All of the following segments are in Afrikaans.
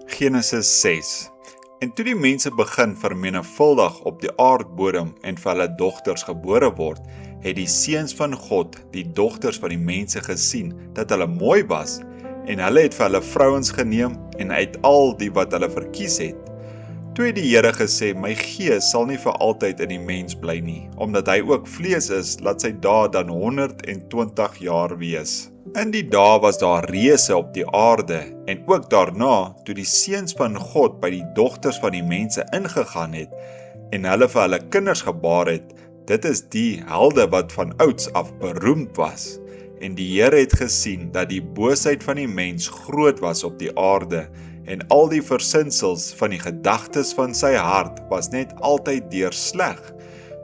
Genesis 6. En toe die mense begin vermenigvuldig op die aardbodem en vir hulle dogters gebore word, het die seuns van God die dogters van die mense gesien, dat hulle mooi was, en hulle het vir hulle vrouens geneem, en uit al die wat hulle verkies het. Toe het die Here gesê, my gees sal nie vir altyd in die mens bly nie, omdat hy ook vlees is, laat sy dae dan 120 jaar wees. In die dae was daar reëse op die aarde, en ook daarna, toe die seuns van God by die dogters van die mense ingegaan het, en hulle vir hulle kinders gebaar het, dit is die helde wat van ouds af beroemd was. En die Here het gesien, dat die boosheid van die mens groot was op die aarde, en al die versinsels van die gedagtes van sy hart was net altyd deur sleg.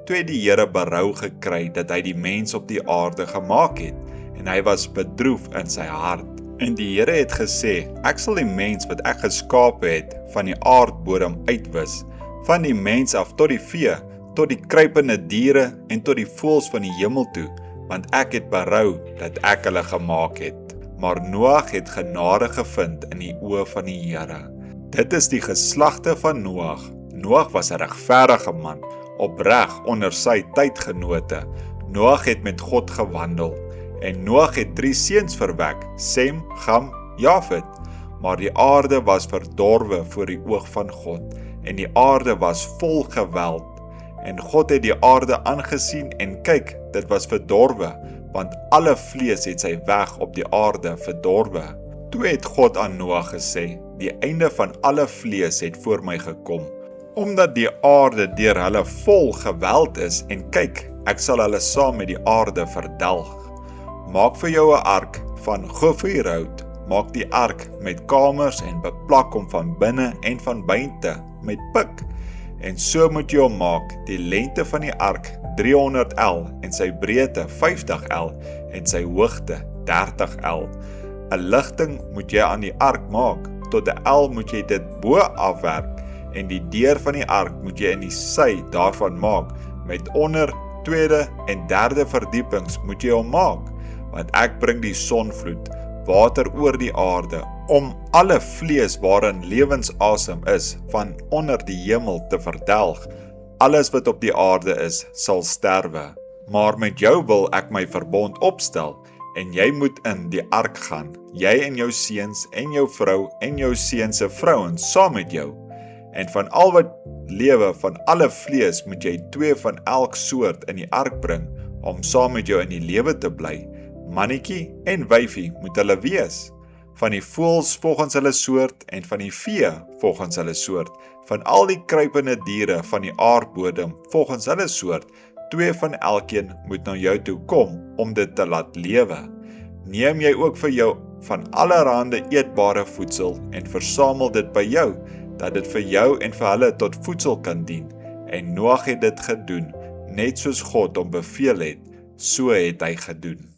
Toe het die Here berou gekry, dat hy die mens op die aarde gemaak het, en hy was bedroef in sy hart. En die Here het gesê, ek sal die mens wat ek geskape het, van die aardbodem uitwis, van die mens af tot die vee, tot die kruipende diere, en tot die voëls van die hemel toe, want ek het berou, dat ek hulle gemaak het. Maar Noag het genade gevind in die oë van die Here. Dit is die geslagte van Noag. Noag was 'n regverdige man, opreg onder sy tydgenote. Noag het met God gewandel. En Noag het 3 seuns verwek, Sem, Gam, Jafet. Maar die aarde was verdorwe voor die oog van God, en die aarde was vol geweld. En God het die aarde aangesien, en kyk, dit was verdorwe, want alle vlees het sy weg op die aarde verdorwe. Toe het God aan Noag gesê, die einde van alle vlees het voor my gekom, omdat die aarde deur hulle vol geweld is, en kyk, ek sal hulle saam met die aarde verdelg. Maak vir jou 'n ark van gofierhout, maak die ark met kamers en beplak hom van binne en van buite met pik. En so moet jy hom maak, die lengte van die ark 300 L en sy breedte 50 L en sy hoogte 30 L. 'n Ligting moet jy aan die ark maak, tot 'n L moet jy dit bo afwerk, en die deur van die ark moet jy in die sy daarvan maak, met onder, tweede en derde verdiepings moet jy hom maak, want ek bring die sonvloed, water oor die aarde, om alle vlees waarin lewensasem is, van onder die hemel te verdelg. Alles wat op die aarde is, sal sterwe. Maar met jou wil ek my verbond opstel, en jy moet in die ark gaan, jy en jou seuns en jou vrou en jou seuns se vrouens saam met jou. En van al wat lewe, van alle vlees, moet jy 2 van elk soort in die ark bring, om saam met jou in die lewe te bly. Mannetjie en wyfie moet hulle wees, van die voëls volgens hulle soort, en van die vee volgens hulle soort, van al die kruipende diere van die aardbodem volgens hulle soort, 2 van elkeen moet na jou toe kom, om dit te laat lewe. Neem jy ook vir jou van allerhande eetbare voedsel, en versamel dit by jou, dat dit vir jou en vir hulle tot voedsel kan dien. En Noag het dit gedoen, net soos God hom beveel het, so het hy gedoen.